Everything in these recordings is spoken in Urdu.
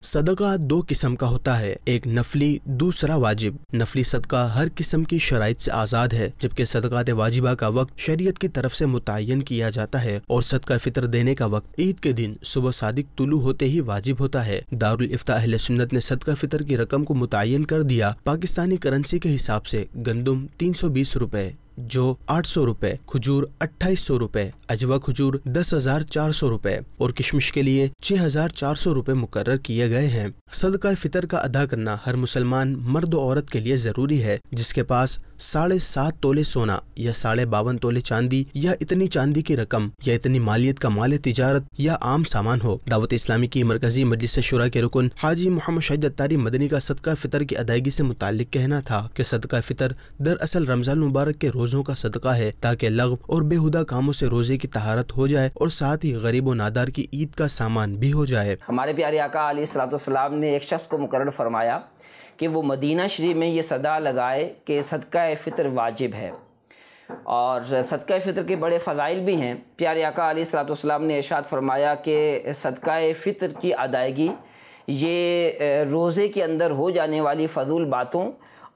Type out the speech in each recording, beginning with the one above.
صدقہ دو قسم کا ہوتا ہے، ایک نفلی، دوسرا واجب۔ نفلی صدقہ ہر قسم کی شرائط سے آزاد ہے، جبکہ صدقات واجبہ کا وقت شریعت کی طرف سے متعین کیا جاتا ہے اور صدقہ فطر دینے کا وقت عید کے دن صبح صادق طلوع ہوتے ہی واجب ہوتا ہے۔ دارالافتاء اہل سنت نے صدقہ فطر کی رقم کو متعین کر دیا۔ پاکستانی کرنسی کے حساب سے گندم 320 روپے، جو 800 روپے، کھجور 2800 روپے، اجوا کھجور 10,400 روپے اور کشمش کے لیے 6,400 روپے مقرر کیے گئے ہیں۔ صدقہ فطر کا ادا کرنا ہر مسلمان مرد و عورت کے لیے ضروری ہے جس کے پاس 7.5 تولے سونا یا 52.5 تولے چاندی یا اتنی چاندی کی رقم یا اتنی مالیت کا مال تجارت یا عام سامان ہو۔ دعوت اسلامی کی مرکزی مجلس شورا کے رکن حاجی محمد شاہد اتاری مدنی کا صدقہ فطر کی ادائیگی سے متعلق کہنا تھا کہ صدقہ فطر دراصل رمضان مبارک کے روزوں کا صدقہ ہے تاکہ لغو اور بےہودہ کاموں سے روزے کی طہارت ہو جائے اور ساتھ ہی غریب و نادار کی عید کا سامان بھی ہو جائے۔ ہمارے پیارے آقا علیہ الصلوۃ والسلام نے ایک شخص کو مقرر فرمایا کہ وہ مدینہ شریف میں یہ صدا لگائے کہ صدقہ فطر واجب ہے، اور صدقہ فطر کے بڑے فضائل بھی ہیں۔ پیارے آقا علیہ الصلوۃ والسلام نے ارشاد فرمایا کہ صدقہ فطر کی ادائیگی یہ روزے کے اندر ہو جانے والی فضول باتوں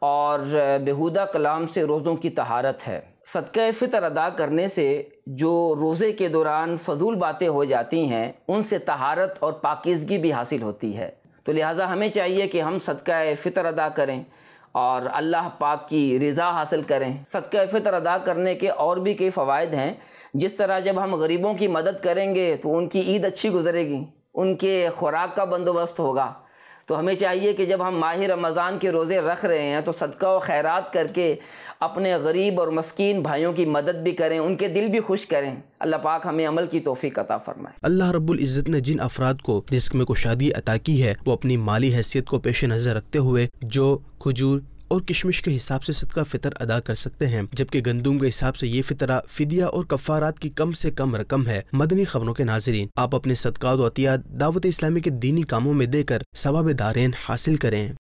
اور بیہودہ کلام سے روزوں کی طہارت ہے۔ صدقہ فطر ادا کرنے سے جو روزے کے دوران فضول باتیں ہو جاتی ہیں ان سے طہارت اور پاکیزگی بھی حاصل ہوتی ہے، تو لہٰذا ہمیں چاہیے کہ ہم صدقہ فطر ادا کریں اور اللہ پاک کی رضا حاصل کریں۔ صدقہ فطر ادا کرنے کے اور بھی کئی فوائد ہیں، جس طرح جب ہم غریبوں کی مدد کریں گے تو ان کی عید اچھی گزرے گی، ان کے خوراک کا بندوبست ہوگا۔ تو ہمیں چاہیے کہ جب ہم ماہ رمضان کے روزے رکھ رہے ہیں تو صدقہ و خیرات کر کے اپنے غریب اور مسکین بھائیوں کی مدد بھی کریں، ان کے دل بھی خوش کریں۔ اللہ پاک ہمیں عمل کی توفیق عطا فرمائے۔ اللہ رب العزت نے جن افراد کو رزق میں کشادگی عطا کی ہے وہ اپنی مالی حیثیت کو پیش نظر رکھتے ہوئے جو کھجور اور کشمش کے حساب سے صدقہ فطر ادا کر سکتے ہیں، جبکہ گندم کے حساب سے یہ فطرہ فدیہ اور کفارات کی کم سے کم رقم ہے۔ مدنی خبروں کے ناظرین، آپ اپنے صدقات و عطیات دعوت اسلامی کے دینی کاموں میں دے کر ثواب دارین حاصل کریں۔